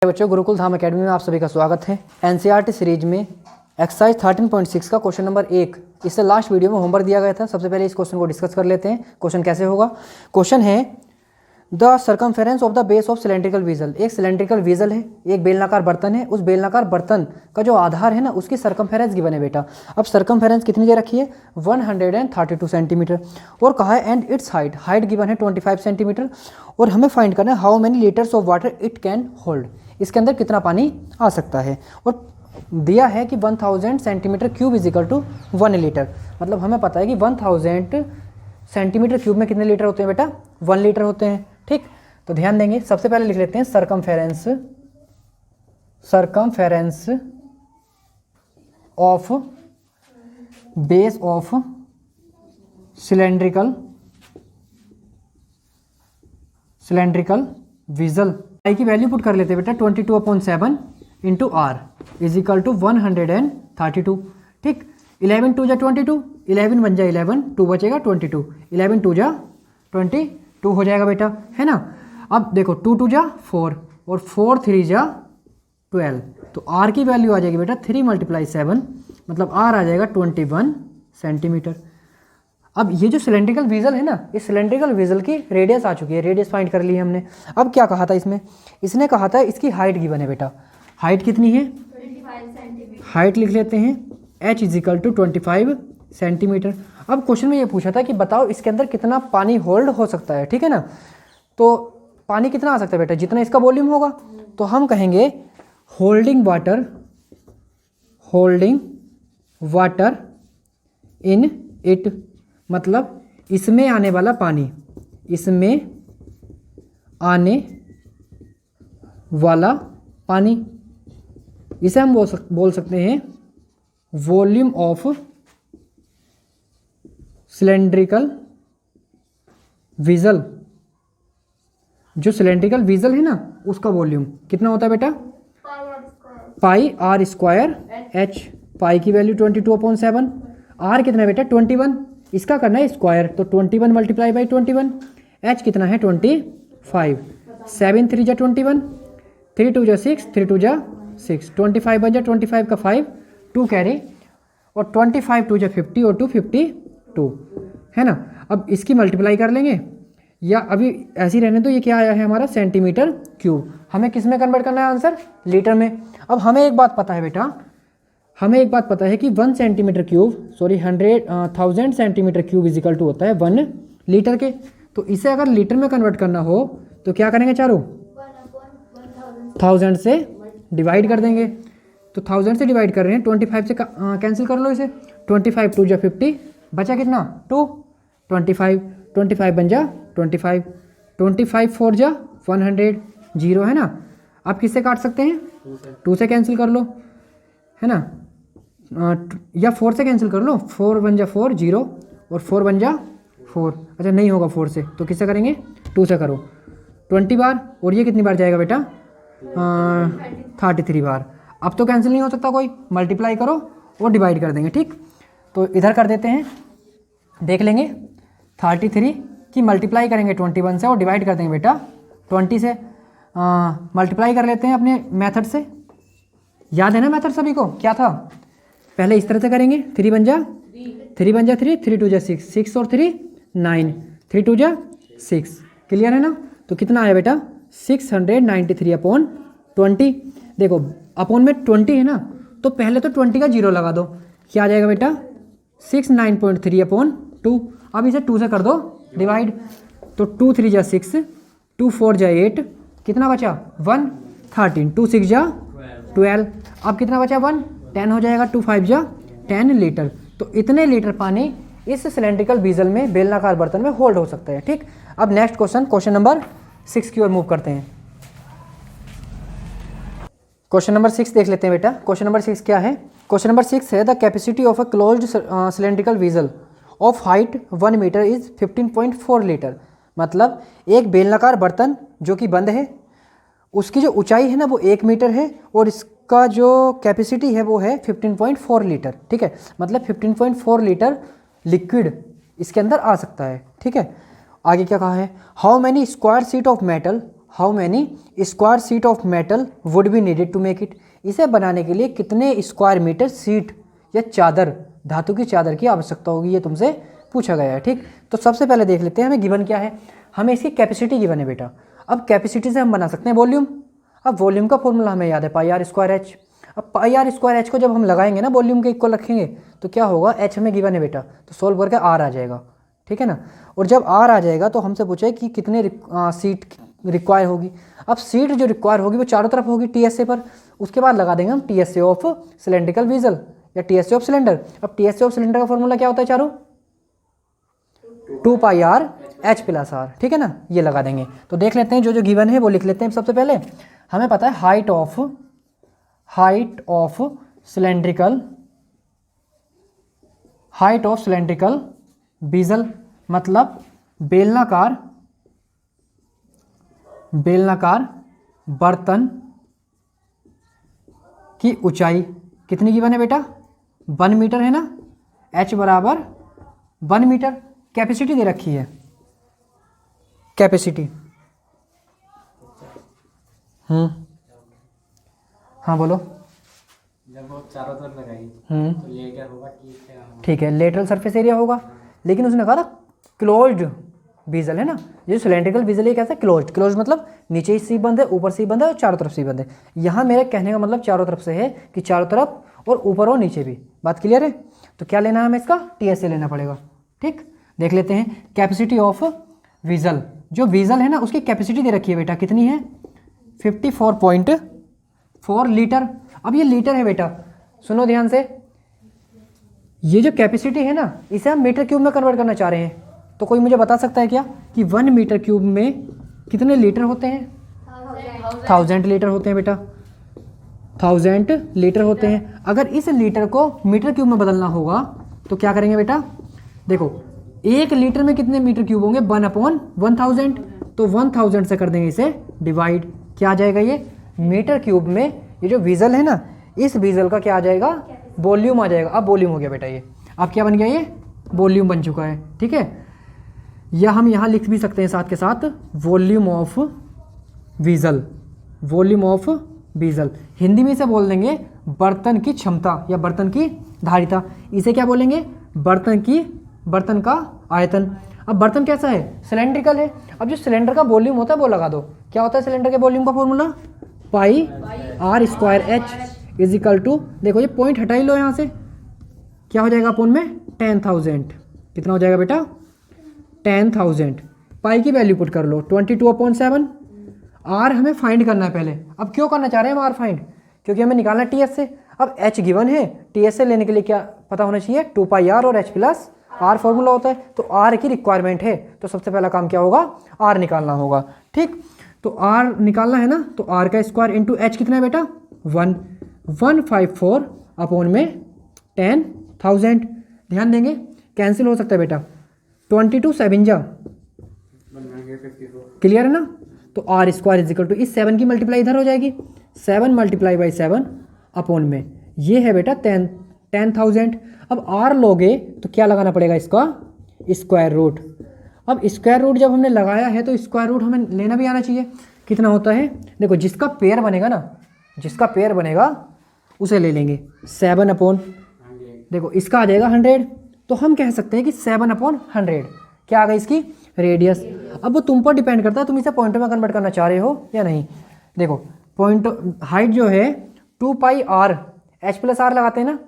बच्चों, गुरुकुल धाम एकेडमी में आप सभी का स्वागत है। एनसीईआरटी सीरीज में एक्सरसाइज 13.6 का क्वेश्चन नंबर 1, इससे लास्ट वीडियो में होमवर्क दिया गया था। सबसे पहले इस क्वेश्चन को डिस्कस कर लेते हैं। क्वेश्चन कैसे होगा? क्वेश्चन है the circumference of the base of cylindrical vessel. एक सिलेंड्रिकल वीजल है, एक बेलनाकार बर्तन है। उस बेलनाकार बर्तन का जो आधार है ना, उसकी सर्कमफेरेंस गिवन है बेटा। अब सर्कमफेरेंस कितनी दे रखी है? 132 सेंटीमीटर। और कहा है एंड इट्स हाइट गिवन है 25 सेंटीमीटर। और हमें फाइंड करना है how many litres of water it can hold, इसके अंदर कितना पानी आ सकता है। और दिया है कि 1000 centimetre cube is equal to 1 litre. मतलब हमें पता है कि 1000 सेंटीमीटर क्यूब में कितने लीटर होते हैं बेटा? 1 लीटर होते हैं। ठीक, तो ध्यान देंगे। सबसे पहले लिख लेते हैं circumference of base of cylindrical vessel. आई की वैल्यू पुट कर लेते हैं बेटा 22/7 into r is equal to 132। ठीक, 11 2 जा 22, 11 बन जाए 11, 2 बचेगा 22, 11 2 जा 22 हो जाएगा बेटा, है ना। अब देखो 2 2 जा 4 और 4 3 जा 12, तो आर की वैल्यू आ जाएगी बेटा 3 × 7, मतलब आर आ जाएगा 21 सेंटीमीटर। अब ये जो सिलेंड्रिकल वीजल है ना, इस सिलेंड्रिकल वीजल की रेडियस आ चुकी है, रेडियस फाइंड कर ली है हमने। अब क्या कहा था इसमें? इसने कहा था इसकी हाइट गिवन है बेटा। हाइट कितनी है? 25 सेंटीमीटर। हाइट लिख लेते हैं h is equal to 25 centimetre. अब क्वेश्चन में ये पूछा था कि बताओ इसके अंदर कितना पानी होल्ड हो सकता है, ठीक है ना। तो पानी कितना आ सकता है बेटा? जितना इसका वॉल्यूम होगा। तो हम कहेंगे होल्डिंग वाटर इन इट, मतलब इसमें आने वाला पानी, इसमें आने वाला पानी, इसे हम बोल सकते हैं वॉल्यूम ऑफ सिलेंड्रिकल वीजल। जो सिलेंड्रिकल वीजल है ना, उसका वॉल्यूम कितना होता है बेटा? पाई आर स्क्वायर एच। पाई की वैल्यू 22/7, आर कितना है बेटा? 21, इसका करना है स्क्वायर, तो 21 × 21, एच कितना है? 25, 7 3 जा 21, 3 2 जा 6, 3 2 जा 6, 25 बन जा 25 का 5, 2 कैरी, और 25 2 जा 50 और 2 52, है ना। अब इसकी मल्टीप्लाई कर लेंगे, या अभी ऐसे ही रहने दो। ये क्या आया है हमारा? Centimetre cube. हमें किस में कन्वर्ट करना है? आंसर लीटर में। अब हमें एक बात पता है बेटा, हमें एक बात पता है कि 1 centimetre cube, sorry 1000 centimetre cube is equal to होता है 1 लीटर के। तो इसे अगर लीटर में कन्वर्ट करना हो तो क्या करेंगे? चारों 1000 से डिवाइड कर देंगे। तो 1000 से डिवाइड कर रहे हैं, 25 से कैंसिल कर लो इसे। 25 2 जा 50, बचा कितना? 2, 25 बन जा 25, 25 4 जा 100, 0 है ना। आप किससे काट सकते हैं? 2 से कैंसिल कर लो, है ना, या 4 से कैंसिल कर लो। 4 बन जा 4, 0, और 4 बन जा 4। अच्छा नहीं होगा 4 से, तो किससे करेंगे? 2 से करो 20 बार, और ये कितनी बार जाएगा बेटा? 33 बार। अब तो कैंसिल नहीं हो सकता कोई, मल्टीप्लाई करो और डिवाइड कर देंगे। ठीक, तो इधर कर देते हैं, देख लेंगे। 33 की मल्टीप्लाई करेंगे 21 से और डिवाइड कर देंगे बेटा 20 से। मल्टीप्लाई कर लेते हैं अपने मेथड से। याद है ना मेथड सभी को? क्या था? पहले इस तरह से करेंगे, 3 बन जा 3, 3 2 जा 6, 6 और 3 9, 3 2 जा 6। क्लियर है ना? तो कितना आया बेटा? 693/20। देखो अपॉन में 20 है ना, तो पहले तो 20 का 0 लगा दो। क्या आ जाएगा बेटा? 69.3/2। अब इसे 2 से कर दो डिवाइड, तो 2 3 जा 6, 2 4 जा 8, कितना बचा? 1 13, 2 6 जा 12। अब कितना बचा? 1 10 हो जाएगा, 2 5 जा 10 लीटर। तो इतने लीटर पानी इस सिलेंड्रिकल वीजल में, बेलनाकार बर्तन में होल्ड हो सकता है। ठीक, अब नेक्स्ट क्वेश्चन नंबर 6 की ओर मूव करते हैं। क्वेश्चन नंबर 6 देख लेते हैं बेटा। क्वेश्चन नंबर 6 क्या है? क्वेश्चन नंबर 6 है the capacity of a closed cylindrical vessel of height 1 metre is 15.4 litre. मतलब एक बेलनाकार बर्तन जो कि बंद है, उसकी जो ऊंचाई है ना वो 1 मीटर है, और इसका जो कैपेसिटी है वो है 15.4 लीटर। ठीक है, मतलब 15.4 लीटर लिक्विड इसके अंदर आ सकता है। ठीक है, आगे क्या कहा है? How many square sheet of metal how many square sheet of metal would be needed to make it. इसे बनाने के लिए कितने स्क्वायर मीटर सीट या चादर, धातु की चादर की आवश्यकता होगी, ये तुमसे पूछा गया है। ठीक, तो सबसे पहले देख लेते हैं हमें गिवन क्या है। हमें इसकी कैपेसिटी गिवन है बेटा। अब कैपेसिटी से हम बना सकते हैं वॉल्यूम। अब वॉल्यूम का फॉर्मूला हमें याद है पाई आर स्क्वायर एच। अब पाई आर स्क्वायर एच को जब हम लगाएंगे ना वॉल्यूम के इक्वल रखेंगे तो क्या होगा, एच हमें गिवन है बेटा, तो सोल्व करके आर आ जाएगा। ठीक है ना। और जब आर आ जाएगा तो हमसे पूछे कि कितने सीट रिक्वायर होगी। अब सीट जो रिक्वायर होगी वो चारों तरफ होगी टीएसए पर। उसके बाद लगा देंगे हम टीएसए ऑफ सिलेंड्रिकल वीजल या टीएसए ऑफ सिलेंडर। अब टीएसए ऑफ सिलेंडर का फॉर्मूला क्या होता है चारों, 2 पाई आर एच प्लस आर। ठीक है ना, ये लगा देंगे। तो देख लेते हैं जो जो गिवन है वो लिख लेते हैं। सबसे पहले हमें पता है हाइट ऑफ सिलेंड्रिकल बीजल मतलब बेलनाकार बर्तन की ऊंचाई कितनी गिवन है बेटा, 1 मीटर है ना। h बराबर 1 मीटर। कैपेसिटी दे रखी है, कैपेसिटी। हाँ बोलो। जब वो चारों तरफ लगाई तो लेटर होगा, ठीक है, लेटरल सरफेस एरिया होगा। लेकिन उसने कहा था क्लोज्ड बीजल है ना, ये सिलेंड्रिकल बीजल ये कैसा है, क्लोज्ड मतलब नीचे से बंद है, ऊपर से बंद है और चारों तरफ से बंद है। यहाँ मेरे कहने का मतलब चारों तरफ से है कि चारों तरफ और ऊपर और नीचे भी। बात क्लियर है। तो क्या लेना है हमें, इसका टीएसए लेना पड़ेगा। ठीक, देख लेते हैं कैपेसिटी ऑफ वीजल। जो वीजल है ना उसकी कैपेसिटी दे रखी है बेटा, कितनी है, 54.4 लीटर। अब ये लीटर है बेटा, सुनो ध्यान से। ये जो कैपेसिटी है ना इसे हम मीटर क्यूब में कन्वर्ट करना चाह रहे हैं। तो कोई मुझे बता सकता है क्या कि 1 मीटर क्यूब में कितने लीटर होते हैं, 1000 लीटर होते हैं बेटा, 1000 लीटर होते हैं। अगर इस लीटर को मीटर क्यूब में बदलना होगा तो क्या करेंगे बेटा, देखो 1 लीटर में कितने मीटर क्यूब होंगे, 1/1000। तो 1000 से कर देंगे इसे डिवाइड, क्या आ जाएगा ये मीटर क्यूब में। ये जो वीजल है ना इस वीजल का क्या आ जाएगा, वॉल्यूम आ जाएगा। अब वॉल्यूम हो गया बेटा, ये अब क्या बन गया, ये वॉल्यूम बन चुका है। ठीक है, या हम यहाँ लिख भी सकते हैं साथ के साथ वॉल्यूम ऑफ वीजल। हिंदी में इसे बोल देंगे बर्तन की क्षमता या बर्तन की धारिता। इसे क्या बोलेंगे, बर्तन का आयतन। अब बर्तन कैसा है, सिलेंड्रिकल है। अब जो सिलेंडर का वॉल्यूम होता है वो लगा दो। क्या होता है सिलेंडर के वॉल्यूम का formula, pi r square h is equal to, देखो ये पॉइंट हटा ही लो यहाँ से, क्या हो जाएगा अपोन में 10,000। कितना हो जाएगा बेटा, 10,000। पाई की वैल्यू पुट कर लो 22/7। आर हमें फाइंड करना है पहले। अब क्यों करना चाह रहे हैं हम आर फाइंड, क्योंकि हमें निकालना है टीएस से। अब एच गिवन है, टीएस से लेने के लिए क्या पता होना चाहिए, 2 पाई आर और एच प्लस आर फॉर्मूला होता है। तो आर की रिक्वायरमेंट है, तो सबसे पहला काम क्या होगा, आर निकालना होगा। ठीक, तो आर निकालना है ना, तो आर का स्क्वायर इंटू एच कितना है बेटा, 154 अपॉन में 10,000। ध्यान देंगे कैंसिल हो सकता है बेटा, 22 7 जा, क्लियर है ना। तो r square is equal to, इस 7 की मल्टीप्लाई इधर हो जाएगी, 7 मल्टीप्लाई बाई 7 अपॉन में ये है बेटा 10,000। अब आर लोगे तो क्या लगाना पड़ेगा, इसका स्क्वायर रूट। अब स्क्वायर रूट जब हमने लगाया है तो स्क्वायर रूट हमें लेना भी आना चाहिए। कितना होता है, देखो जिसका पेयर बनेगा ना, जिसका पेयर बनेगा उसे ले लेंगे। 7 अपॉन, देखो इसका आ जाएगा 100। तो हम कह सकते हैं कि 7/100 क्या आ गई इसकी रेडियस। अब वो तुम पर डिपेंड करता है, तुम इसे पॉइंट में कन्वर्ट करना चाह रहे हो या नहीं। देखो पॉइंट हाइट जो है 2 पाई आर, एच प्लस आर लगाते हैं ना,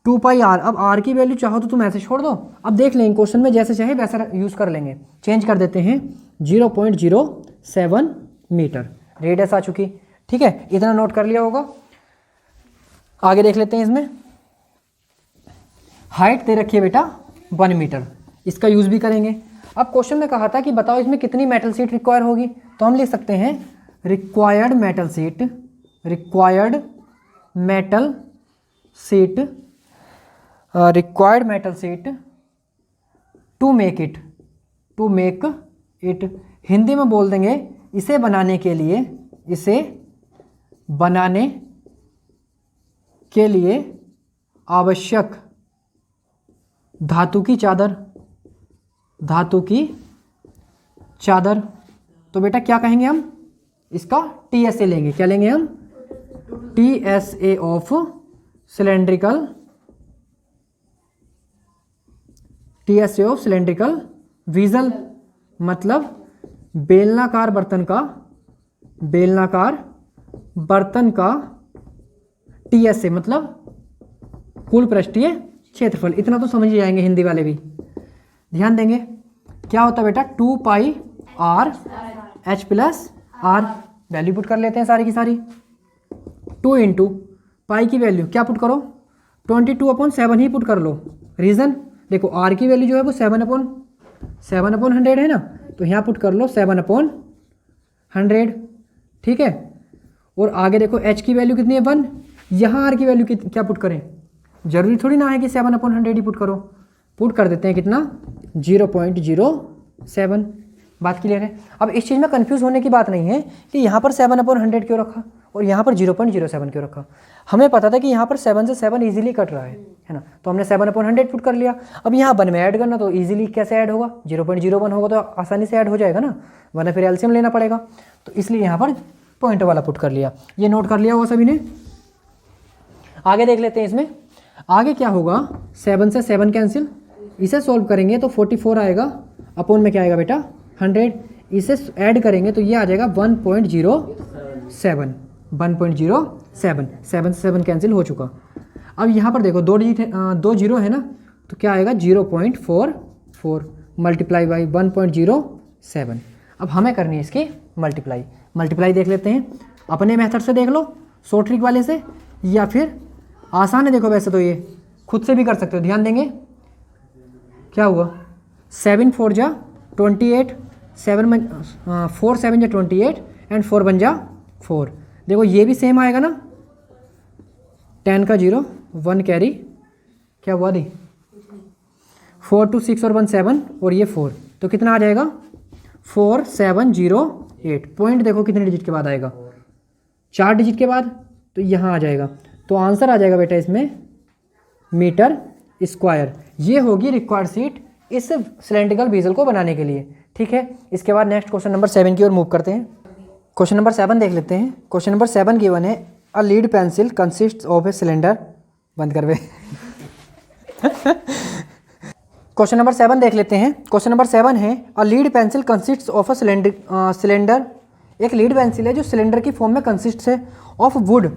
2 पाई आर। अब आर की वैल्यू चाहो तो तुम ऐसे छोड़ दो। अब देख लेंगे क्वेश्चन में जैसे चाहे वैसा यूज़ कर लेंगे। चेंज कर देते हैं 0.07 मीटर रेडियस आ चुकी। ठीक है, इतना नोट कर लिया होगा। आगे देख लेते हैं। इसमें हाइट दे रखी है बेटा 1 मीटर, इसका यूज़ भी करेंगे। अब क्वेश्चन में कहा था कि बताओ इसमें कितनी मेटल सीट रिक्वायर होगी, तो हम लिख सकते हैं required metal sheet to make it. Hindi में बोल देंगे इसे बनाने के लिए आवश्यक धातु की चादर। तो बेटा क्या कहेंगे हम, इसका TSA लेंगे। क्या लेंगे हम, TSA of cylindrical, TSA of cylindrical vessel, मतलब बेलनाकार बर्तन का, बेलनाकार बर्तन का TSA मतलब कुल पृष्ठीय क्षेत्रफल। इतना तो समझ ही जाएंगे हिंदी वाले भी। ध्यान देंगे क्या होता है बेटा, 2 पाई R H plus R, value put कर लेते हैं सारी की सारी। 2 इंटू पाई की वैल्यू क्या पुट करो, 22/7 ही पुट कर लो। रीज़न देखो, R की वैल्यू जो है वो 7/100 है ना, तो यहाँ पुट कर लो 7/100, ठीक है। और आगे देखो H की वैल्यू कितनी है 1, यहाँ R की वैल्यू क्या पुट करें, जरूरी थोड़ी ना है कि 7/100 ही पुट करो, पुट कर देते हैं कितना 0.07। बात क्लियर है। अब इस चीज़ में कंफ्यूज होने की बात नहीं है कि यहाँ पर 7/100 क्यों रखा और यहाँ पर 0.07 क्यों रखा। हमें पता था कि यहाँ पर 7 से 7 इजीली कट रहा है ना, तो हमने 7/100 पुट कर लिया। अब यहाँ 1 में ऐड करना, तो इजीली कैसे ऐड होगा, 0.01 होगा तो आसानी से ऐड हो जाएगा ना, वरना फिर एलसीएम लेना पड़ेगा। तो इसलिए यहाँ पर पॉइंट वाला पुट कर लिया। ये नोट कर लिया होगा सभी ने। आगे देख लेते हैं इसमें आगे क्या होगा, 7 से 7 कैंसिल, इसे सॉल्व करेंगे तो 44 आएगा, अपॉन में क्या आएगा बेटा 100, इसे ऐड करेंगे तो ये आ जाएगा 1.07, 1.07, 7 से 7 कैंसिल हो चुका। अब यहाँ पर देखो 2 डिजिट है, 2 जीरो है ना, तो क्या आएगा 0.44 मल्टीप्लाई बाई 1.07। अब हमें करनी है इसकी मल्टीप्लाई देख लेते हैं, अपने मेथड से देख लो, शॉर्ट ट्रिक वाले से, या फिर आसान है। देखो वैसे तो ये खुद से भी कर सकते हो। ध्यान देंगे क्या हुआ, 7 4 जा 28, 7 में 4 7 जा 28 एंड 4 बन जा 4। देखो ये भी सेम आएगा ना, 10 का 0 1 कैरी, क्या हुआ दी 4 2 6 और 1 7 और ये 4, तो कितना आ जाएगा 4708। पॉइंट देखो कितने डिजिट के बाद आएगा, 4 डिजिट के बाद, तो यहाँ आ जाएगा। तो आंसर आ जाएगा बेटा इसमें मीटर स्क्वायर। ये होगी रिक्वायर्ड सीट इस सिलेंड्रिकल वीजल को बनाने के लिए, ठीक है। इसके बाद नेक्स्ट क्वेश्चन नंबर 7 की ओर मूव करते हैं। क्वेश्चन नंबर 7 देख लेते हैं। क्वेश्चन नंबर 7 गिवन है, a lead pencil consists of a cylinder, बंद कर वे क्वेश्चन नंबर 7 देख लेते हैं। क्वेश्चन नंबर 7 है, a lead pencil consists of a cylinder, एक लीड पेंसिल है जो सिलेंडर की फॉर्म में कंसिस्ट है, ऑफ वुड,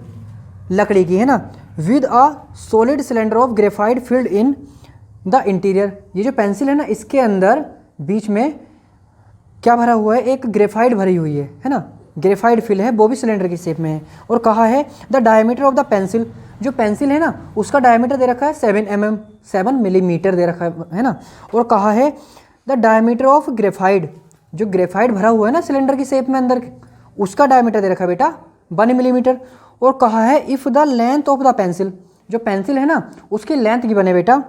लकड़ी की है ना, with a solid cylinder of graphite filled in the interior. ये जो पेंसिल है ना, इसके अंदर बीच में क्या भरा हुआ है, एक ग्रेफाइट भरी हुई है ना, ग्रेफाइट फिल है, वो भी सिलेंडर की शेप में है। और कहा है the diameter of the pencil, जो पेंसिल है ना उसका डायमीटर दे रखा है 7 मिलीमीटर दे रखा है ना। और कहा है द डायमीटर ऑफ ग्रेफाइट, जो ग्रेफाइट भरा हुआ है ना सिलेंडर की शेप में अंदर, उसका डायमीटर दे रखा है बेटा 1 मिलीमीटर। और कहा है if the length of the pencil, जो पेंसिल है ना उसकी लेंथ की बने बेटा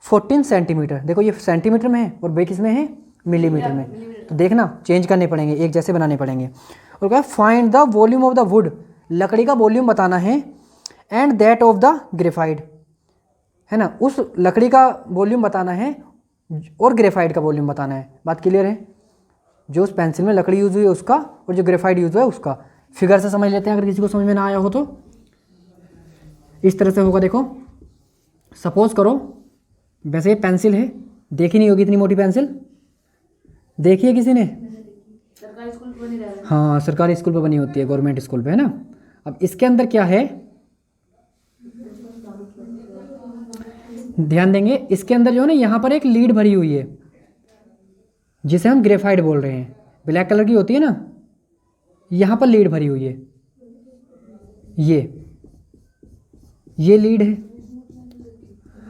14 सेंटीमीटर। देखो ये सेंटीमीटर में है और बे किस में है, मिलीमीटर में, तो देखना चेंज करने पड़ेंगे, एक जैसे बनाने पड़ेंगे। और कहा find the volume of the wood, लकड़ी का वॉल्यूम बताना है, and that of the graphite, है ना, उस लकड़ी का वॉल्यूम बताना है और ग्रेफाइट का वॉल्यूम बताना है। बात क्लियर है, जो उस पेंसिल में लकड़ी यूज़ हुई है उसका और जो ग्रेफाइट यूज़ हुआ है उसका। फिगर से समझ लेते हैं, अगर किसी को समझ में ना आया हो तो इस तरह से होगा। देखो सपोज करो, वैसे ये पेंसिल है, देखी नहीं होगी इतनी मोटी पेंसिल, देखी है किसी ने, सरकारी स्कूल पर नहीं रह रहा। हाँ सरकारी स्कूल पे बनी होती है, गवर्नमेंट स्कूल पे, है ना। अब इसके अंदर क्या है, ध्यान देंगे, इसके अंदर जो है ना यहाँ पर एक लीड भरी हुई है जिसे हम ग्रेफाइट बोल रहे हैं, ब्लैक कलर की होती है ना, यहाँ पर लीड भरी हुई है, ये लीड है।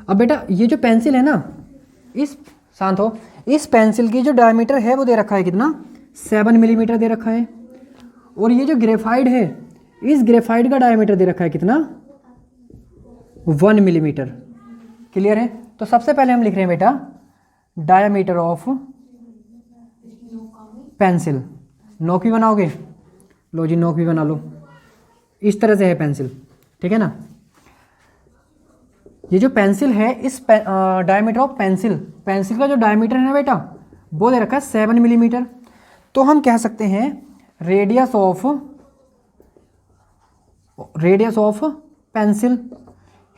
अब बेटा ये जो पेंसिल है ना, इस शांत हो, इस पेंसिल की जो डायमीटर है वो दे रखा है कितना 7 मिलीमीटर दे रखा है। और ये जो ग्रेफाइट है, इस ग्रेफाइट का डायमीटर दे रखा है कितना 1 मिलीमीटर। क्लियर है। तो सबसे पहले हम लिख रहे हैं बेटा डायमीटर ऑफ पेंसिल। नोक भी बनाओगे, लो जी नोक भी बना लो, इस तरह से है पेंसिल, ठीक है ना। ये जो पेंसिल है, इस डायमीटर ऑफ पेंसिल का जो डायमीटर है ना बेटा वो दे रखा है 7 मिलीमीटर। तो तो हम कह सकते हैं रेडियस ऑफ पेंसिल,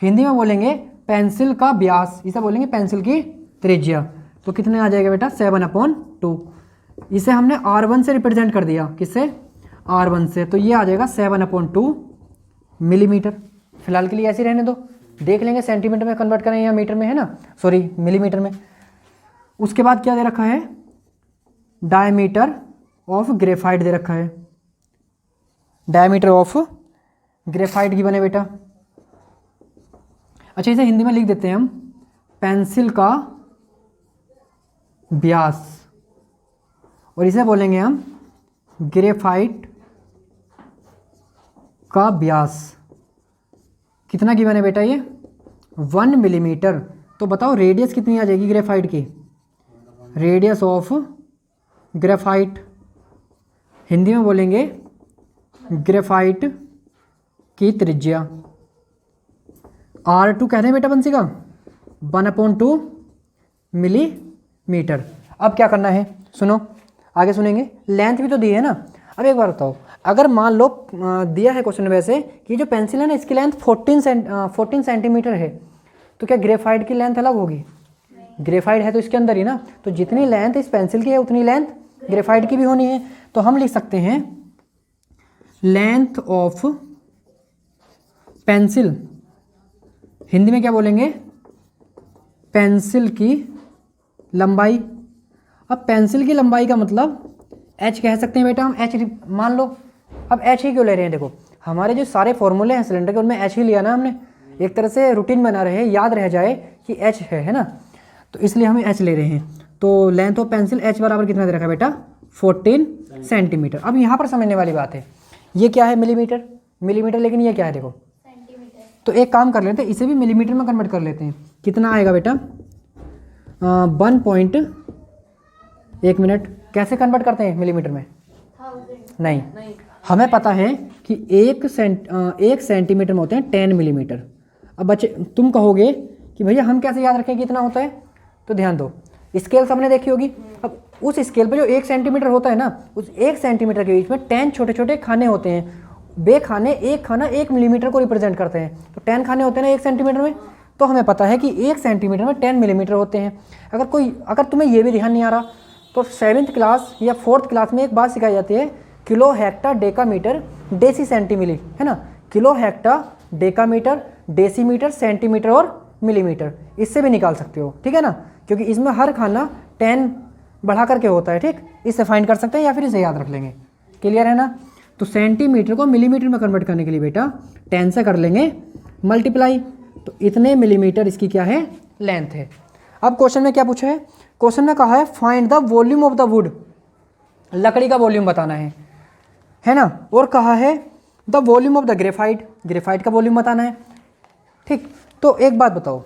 हिंदी में बोलेंगे पेंसिल का व्यास, इसे बोलेंगे पेंसिल की त्रिज्या। तो कितने आ जाएगा बेटा 7/2। इसे हमने R1 से रिप्रेजेंट कर दिया, किससे, R1 से, तो ये आ जाएगा 7/2 मिलीमीटर। फिलहाल के लिए ऐसे ही रहने दो, देख लेंगे सेंटीमीटर में कन्वर्ट करें या मीटर में, है ना, सॉरी मिलीमीटर में। उसके बाद क्या दे रखा है, डायमीटर ऑफ ग्रेफाइट दे रखा है, डायमीटर ऑफ ग्रेफाइट की बने बेटा। अच्छा इसे हिंदी में लिख देते हैं हम, पेंसिल का व्यास, और इसे बोलेंगे हम ग्रेफाइट का व्यास। कितना गिवन है बेटा, ये 1 मिलीमीटर। तो बताओ रेडियस कितनी आ जाएगी ग्रेफाइट की, रेडियस ऑफ ग्रेफाइट, हिंदी में बोलेंगे ग्रेफाइट की त्रिज्या। R2 कहते हैं बेटा बंसी का 1/2 मिलीमीटर। अब क्या करना है, सुनो आगे सुनेंगे, लेंथ भी तो दी है ना। अब एक बार बताओ, अगर मान लो दिया है क्वेश्चन वैसे कि जो पेंसिल है ना इसकी लेंथ 14 सेंटीमीटर है, तो क्या ग्रेफाइट की लेंथ अलग होगी, ग्रेफाइट है तो इसके अंदर ही ना, तो जितनी लेंथ इस पेंसिल की है उतनी लेंथ ग्रेफाइट की भी होनी है। तो हम लिख सकते हैं लेंथ ऑफ पेंसिल, हिंदी में क्या बोलेंगे, पेंसिल की लंबाई। अब पेंसिल की लंबाई का मतलब h कह सकते हैं बेटा हम, h मान लो। अब h ही क्यों ले रहे हैं, देखो हमारे जो सारे फॉर्मूले हैं सिलेंडर के उनमें h ही लिया ना हमने, एक तरह से रूटीन बना रहे, याद रह जाए कि h है ना, तो इसलिए हम h ले रहे हैं। तो लेंथ ऑफ पेंसिल h बराबर कितना दे रखा है बेटा 14 सेंटीमीटर। अब यहाँ पर समझने वाली बात है, ये क्या है मिलीमीटर, मिलीमीटर, लेकिन ये क्या है देखो तो एक काम कर लेते हैं, इसे भी मिलीमीटर में कन्वर्ट कर लेते हैं। कितना आएगा बेटा 1 मिनट, कैसे कन्वर्ट करते हैं मिलीमीटर में, नहीं, हमें पता है कि 1 सेंटीमीटर में होते हैं 10 मिलीमीटर। अब बच्चे तुम कहोगे कि भैया हम कैसे याद रखें कि इतना होता है, तो ध्यान दो स्केल सबने देखी होगी। अब उस स्केल पे जो 1 सेंटीमीटर होता है ना, उस 1 सेंटीमीटर के बीच में 10 छोटे छोटे खाने होते हैं, बे खाने, एक खाना 1 मिलीमीटर को रिप्रेजेंट करते हैं, तो 10 खाने होते हैं ना 1 सेंटीमीटर में, तो हमें पता है कि 1 सेंटीमीटर में 10 मिलीमीटर होते हैं। अगर तुम्हें ये भी ध्यान नहीं आ रहा तो 7th क्लास या 4th क्लास में एक बात सिखाई जाती है, किलो हेक्टा डेकामीटर डेसी सेंटीमिली, है ना, kilo hecto decametre decimetre centimetre और मिलीमीटर, इससे भी निकाल सकते हो, ठीक है ना, क्योंकि इसमें हर खाना 10 बढ़ा करके होता है, ठीक, इससे फाइंड कर सकते हैं या फिर इसे याद रख लेंगे। क्लियर है ना। तो सेंटीमीटर को मिलीमीटर में कन्वर्ट करने के लिए बेटा 10 से कर लेंगे मल्टीप्लाई, तो इतने मिलीमीटर इसकी क्या है लेंथ है। अब क्वेश्चन में क्या पूछा है, क्वेश्चन में कहा है find the volume of the wood, लकड़ी का वॉल्यूम बताना है ना, और कहा है the volume of the graphite, graphite का वॉल्यूम बताना है, ठीक। तो एक बात बताओ,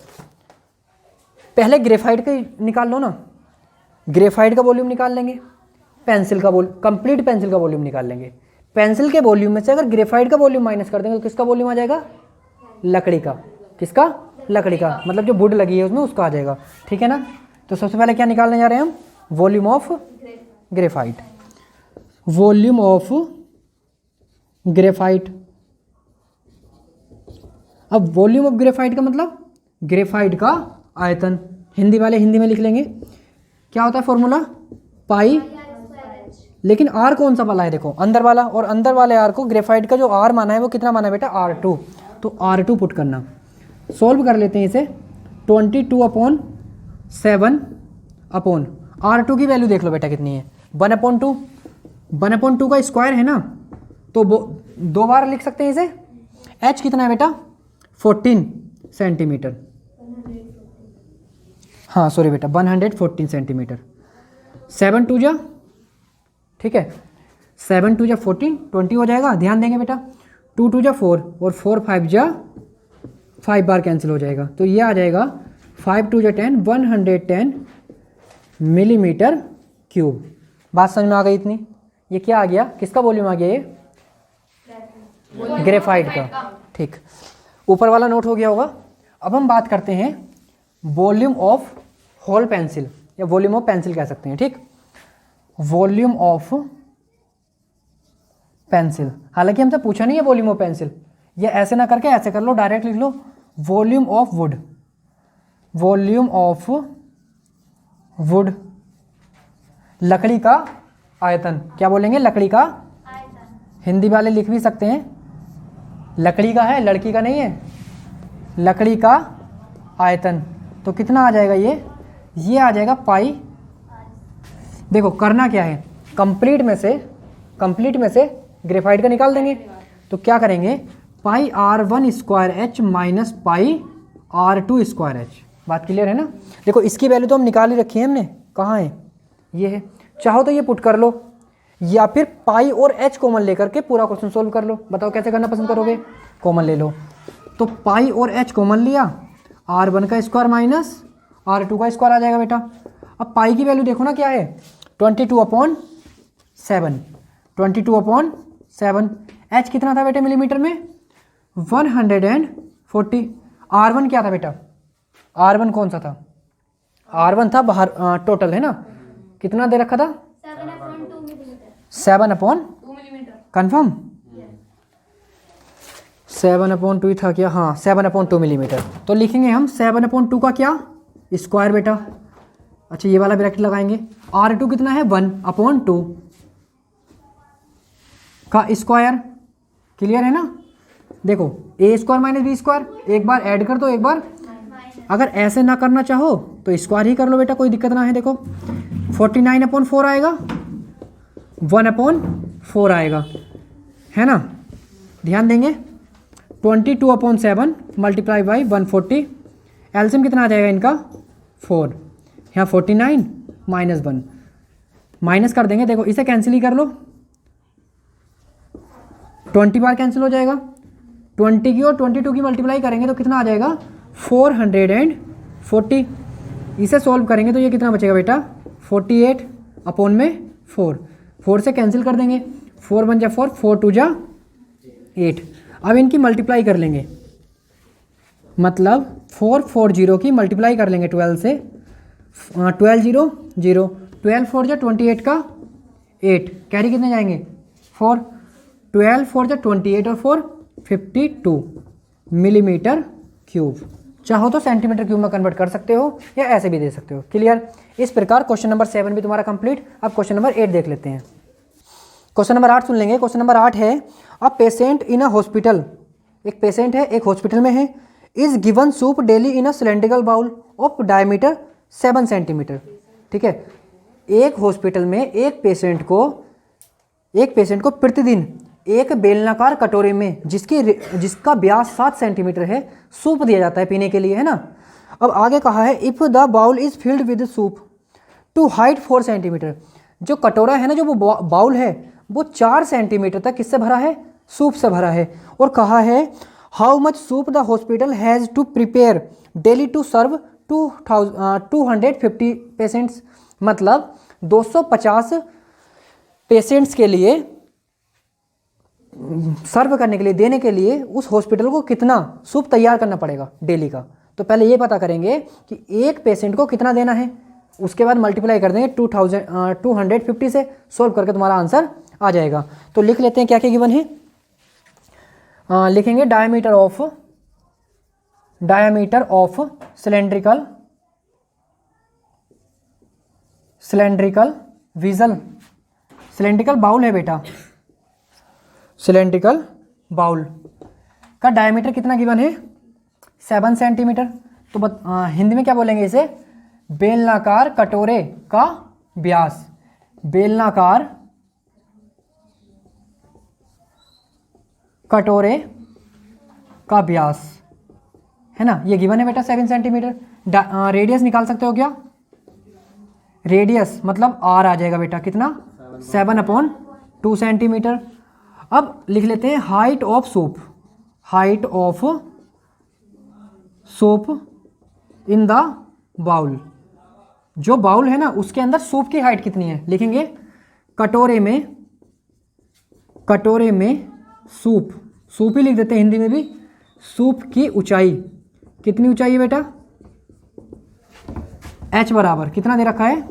पहले ग्रेफाइट का निकाल लो ना, ग्रेफाइट का वॉल्यूम निकाल लेंगे, पेंसिल का कंप्लीट पेंसिल का वॉल्यूम निकाल लेंगे। पेंसिल के वॉल्यूम में से अगर ग्रेफाइट का वॉल्यूम माइनस कर देंगे तो किसका वॉल्यूम आ जाएगा, लकड़ी का, किसका, लकड़ी का, मतलब जो वुड लगी है उसमें उसका आ जाएगा, ठीक है ना। तो सबसे पहले क्या निकालने जा रहे हैं हम, volume of graphite, volume of graphite. अब वॉल्यूम ऑफ ग्रेफाइट का मतलब ग्रेफाइट का आयतन, हिंदी वाले हिंदी में लिख लेंगे, क्या होता है फॉर्मूला पाई, लेकिन आर कौन सा वाला है, देखो अंदर वाला, और अंदर वाले आर को ग्रेफाइट का जो आर माना है वो कितना माना है बेटा R2, तो R2 पुट करना। सॉल्व कर लेते हैं इसे, 22/7 अपॉन R2 की वैल्यू देख लो बेटा कितनी है 1/2, 1/2 का स्क्वायर है ना, तो 2 बार लिख सकते हैं इसे। h कितना है बेटा 14 सेंटीमीटर, हाँ सॉरी बेटा 114 सेंटीमीटर, 7 2 जा, ठीक है, 7 2 जा 14, 20 हो जाएगा, ध्यान देंगे बेटा, 2 2 जा 4 और 4 5 जा 5 बार कैंसिल हो जाएगा, तो ये आ जाएगा 5 2 जा 10, 110 मिलीमीटर क्यूब। बात समझ में आ गई इतनी। ये क्या आ गया, किसका वॉल्यूम आ गया, ये ग्रेफाइट का, ठीक, ऊपर वाला नोट हो गया होगा। अब हम बात करते हैं वॉल्यूम ऑफ होल पेंसिल, या वॉल्यूम ऑफ पेंसिल कह सकते हैं, ठीक। Volume of pencil. हालांकि हमसे पूछा नहीं है वॉल्यूम ऑफ पेंसिल, ये ऐसे ना करके ऐसे कर लो, डायरेक्ट लिख low volume of would, volume of would, लकड़ी का आयतन। क्या बोलेंगे? लकड़ी का आयतन। हिंदी वाले लिख भी सकते हैं, लकड़ी का है, लड़की का नहीं है, लकड़ी का आयतन। तो कितना आ जाएगा ये आ जाएगा पाई। देखो करना क्या है, कंप्लीट में से ग्रेफाइट का निकाल देंगे। तो क्या करेंगे, पाई R1 square H minus pi R2 square H. बात क्लियर है ना? देखो इसकी वैल्यू तो हम निकाल ही रखी है हमने, कहाँ है? ये है। चाहो तो ये पुट कर लो, या फिर पाई और एच कॉमन लेकर के पूरा क्वेश्चन सोल्व कर लो। बताओ कैसे करना पसंद करोगे? कॉमन ले लो। तो पाई और एच कॉमन लिया, R1 का स्क्वायर माइनस R2 का स्क्वायर आ जाएगा बेटा। अब पाई की वैल्यू देखो ना क्या है, 22/7, 22/7। एच कितना था बेटे मिलीमीटर में? 140। R1 क्या था बेटा? R1 कौन सा था? R1 था बाहर टोटल, है ना? कितना दे रखा था? 7/2 मिलीमीटर। 7/2 मिलीमीटर। कन्फर्म? 7/2 ही था क्या? हाँ 7/2 मिलीमीटर। तो लिखेंगे हम 7/2 का क्या? स्क्वायर बेटा। अच्छा ये वाला ब्रैकेट लगाएंगे। R2 कितना है? 1/2 का स्क्वायर। क्लियर है ना? देखो ए स्क्वायर माइनस बी स्क्वायर, एक बार ऐड कर दो, एक बार अगर ऐसे ना करना चाहो तो स्क्वायर ही कर लो बेटा, कोई दिक्कत ना है। देखो 49/4 आएगा, 1/4 आएगा, है ना? ध्यान देंगे 22/7 मल्टीप्लाई बाई 140। एलसीएम कितना आ जाएगा इनका? 4। यहाँ 49 माइनस 1 माइनस कर देंगे। देखो इसे कैंसिल ही कर लो, 20 बार कैंसिल हो जाएगा। 20 की और 22 की मल्टीप्लाई करेंगे तो कितना आ जाएगा? 440। इसे सॉल्व करेंगे तो ये कितना बचेगा बेटा? 48/4। 4 से कैंसिल कर देंगे, 4 1 जा 4, 4 2 जा 8। अब इनकी मल्टीप्लाई कर लेंगे, मतलब 440 की मल्टीप्लाई कर लेंगे 12 से। 12 0 0, 12 4 जा 28 का 8, कैरी कितने जाएंगे? 4। 12 4 जा 28 और 4 52 मिलीमीटर क्यूब। चाहो तो सेंटीमीटर क्यूब में कन्वर्ट कर सकते हो या ऐसे भी दे सकते हो। क्लियर? इस प्रकार क्वेश्चन नंबर 7 भी तुम्हारा कंप्लीट। अब क्वेश्चन नंबर 8 देख लेते हैं। क्वेश्चन नंबर 8 सुन लेंगे। क्वेश्चन नंबर 8 है, a patient in a hospital, एक पेशेंट है, एक हॉस्पिटल में है, is given soup daily in a cylindrical bowl of diameter 7 centimetre. ठीक है, एक हॉस्पिटल में एक पेशेंट को प्रतिदिन एक बेलनाकार कटोरे में जिसका व्यास 7 सेंटीमीटर है सूप दिया जाता है पीने के लिए, है ना? अब आगे कहा है if the bowl is filled with soup to height 4 centimetre. जो कटोरा है ना, जो वो बाउल है, वो 4 सेंटीमीटर तक किससे भरा है? सूप से भरा है। और कहा है how much soup the hospital has to prepare daily to serve 250 patients. मतलब 250 पेशेंट्स के लिए सर्व करने के लिए, देने के लिए उस हॉस्पिटल को कितना सूप तैयार करना पड़ेगा डेली का। तो पहले ये पता करेंगे कि एक पेशेंट को कितना देना है, उसके बाद मल्टीप्लाई कर देंगे 250 से, सोल्व करके तुम्हारा आंसर आ जाएगा। तो लिख लेते हैं क्या क्या गिवन है। लिखेंगे diameter of cylindrical vessel, cylindrical bowl है बेटा, सिलेंड्रिकल बाउल का डायमीटर कितना गिवन है? 7 सेंटीमीटर। तो हिंदी में क्या बोलेंगे इसे? बेलनाकार कटोरे का व्यास, बेलनाकार कटोरे का व्यास, है ना? ये गिवन है बेटा 7 सेंटीमीटर। रेडियस निकाल सकते हो क्या? रेडियस मतलब R आ जाएगा बेटा, कितना? 7/2 सेंटीमीटर। अब लिख लेते हैं height of soup, height of soup in the bowl. जो बाउल है ना, उसके अंदर सूप की हाइट कितनी है? लिखेंगे कटोरे में सूप ही लिख देते हैं हिंदी में भी। सूप की ऊंचाई कितनी ऊंचाई है बेटा? h बराबर कितना दे रखा है?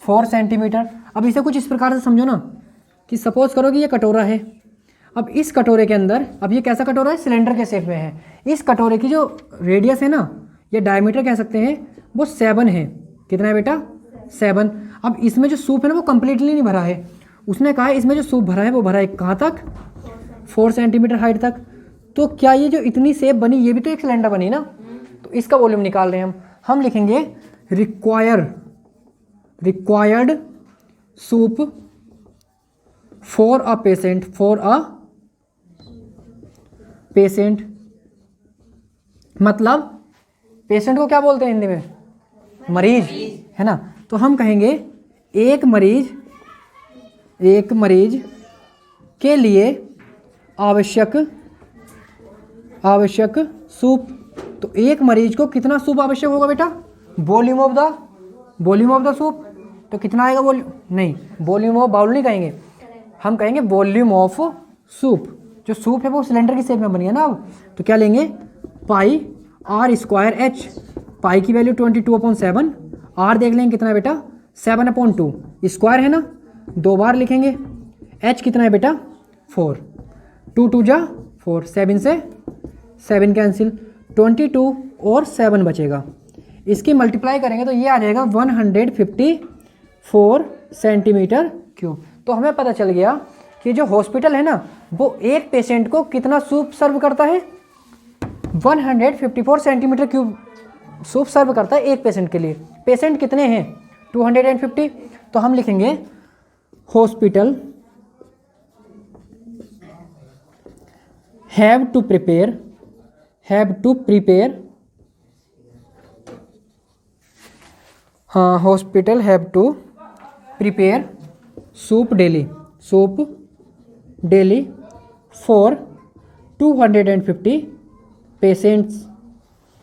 4 सेंटीमीटर। अब इसे कुछ इस प्रकार से समझो ना कि सपोज करो कि ये कटोरा है। अब इस कटोरे के अंदर, अब ये कैसा कटोरा है, सिलेंडर के शेप में है। इस कटोरे की जो रेडियस है ना, ये डायमीटर कह सकते हैं, वो 7 है। कितना है बेटा, 7। अब इसमें जो सूप है ना वो कंप्लीटली नहीं भरा है। उसने कहा है इसमें जो सूप भरा है वो भरा है कहाँ तक, 4 सेंटीमीटर हाइट तक। तो क्या ये जो इतनी शेप बनी ये भी तो एक सिलेंडर बनी ना, तो इसका वॉल्यूम निकाल रहे हैं हम लिखेंगे required soup for a patient, मतलब पेशेंट को क्या बोलते हैं हिंदी में, मरीज, है ना। तो हम कहेंगे एक मरीज के लिए आवश्यक सूप। तो एक मरीज को कितना सूप आवश्यक होगा बेटा, वॉल्यूम ऑफ द सूप। तो कितना आएगा वॉल्यूम, नहीं वॉल्यूम ऑफ बाउल नहीं कहेंगे, हम कहेंगे वॉल्यूम ऑफ सूप। जो सूप है वो सिलेंडर की शेप में बन गया ना। अब तो क्या लेंगे, पाई आर स्क्वायर एच। पाई की वैल्यू 22/7, आर देख लेंगे कितना है बेटा, 7/2। स्क्वायर है ना, 2 बार लिखेंगे। एच कितना है बेटा, 4। 2 2 जा 4, 7 से 7 कैंसिल, 22 और 7 बचेगा। इसकी मल्टीप्लाई करेंगे तो ये आ जाएगा 154 सेंटीमीटर क्यूब। तो हमें पता चल गया कि जो हॉस्पिटल है ना वो एक पेशेंट को कितना सूप सर्व करता है, 154 सेंटीमीटर क्यूब सूप सर्व करता है एक पेशेंट के लिए। पेशेंट कितने हैं, 250। तो हम लिखेंगे hospital have to prepare hospital have to prepare soup daily for 250 patients,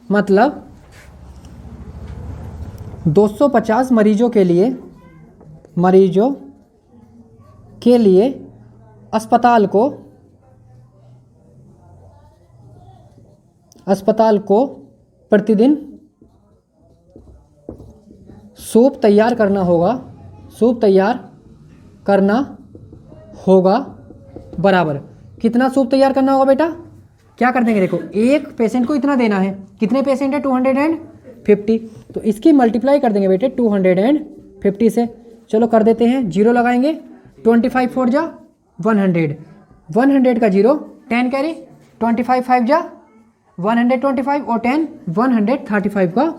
मतलब 250 मरीजों के लिए अस्पताल को प्रतिदिन सूप तैयार करना होगा बराबर। कितना सूप तैयार करना होगा बेटा, क्या कर देंगे, देखो एक पेशेंट को इतना देना है, कितने पेशेंट है, 250। तो इसकी मल्टीप्लाई कर देंगे बेटे 250 से। चलो कर देते हैं, 0 लगाएंगे, 25 4 जा 100 का 0, 10 कैरी, 25 5 जा 125 और 10 135 का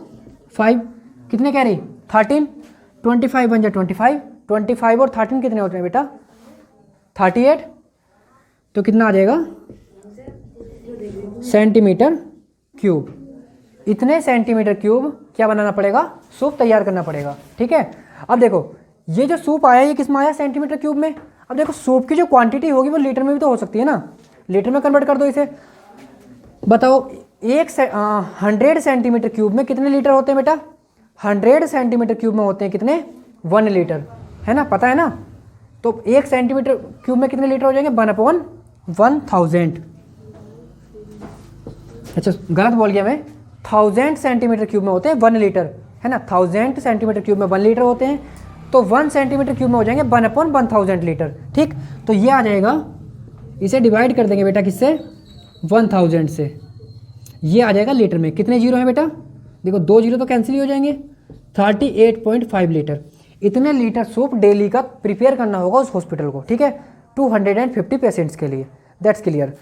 5, कितने कैरी, 13, 25 1 जा 25 और 13 कितने होते हैं बेटा, 38। तो कितना आ जाएगा, सेंटीमीटर क्यूब। इतने सेंटीमीटर क्यूब क्या बनाना पड़ेगा, सूप तैयार करना पड़ेगा। ठीक है, अब देखो ये जो सूप आया ये किस में आया, सेंटीमीटर क्यूब में। अब देखो सूप की जो क्वांटिटी होगी वो लीटर में भी तो हो सकती है ना, लीटर में कन्वर्ट कर दो इसे। बताओ 100 सेंटीमीटर क्यूब में कितने लीटर होते हैं बेटा, 100 सेंटीमीटर क्यूब में होते हैं कितने, 1 लीटर, है ना, पता है ना। तो 1 सेंटीमीटर क्यूब में कितने लीटर हो जाएंगे, 1/1000। अच्छा गलत बोल गया मैं, 1000 सेंटीमीटर क्यूब में होते हैं 1 लीटर, है ना। 1000 सेंटीमीटर क्यूब में 1 लीटर होते हैं, तो 1 सेंटीमीटर क्यूब में हो जाएंगे 1/1000 लीटर। ठीक, तो ये आ जाएगा, इसे डिवाइड कर देंगे बेटा किससे, 1000 से, ये आ जाएगा लीटर में। कितने जीरो हैं बेटा, देखो 2 जीरो तो कैंसिल ही हो जाएंगे, 38.5 लीटर। इतने लीटर सूप डेली का प्रिपेयर करना होगा उस हॉस्पिटल को। ठीक है, 250 पेशेंट्स के लिए, दैट्स क्लियर।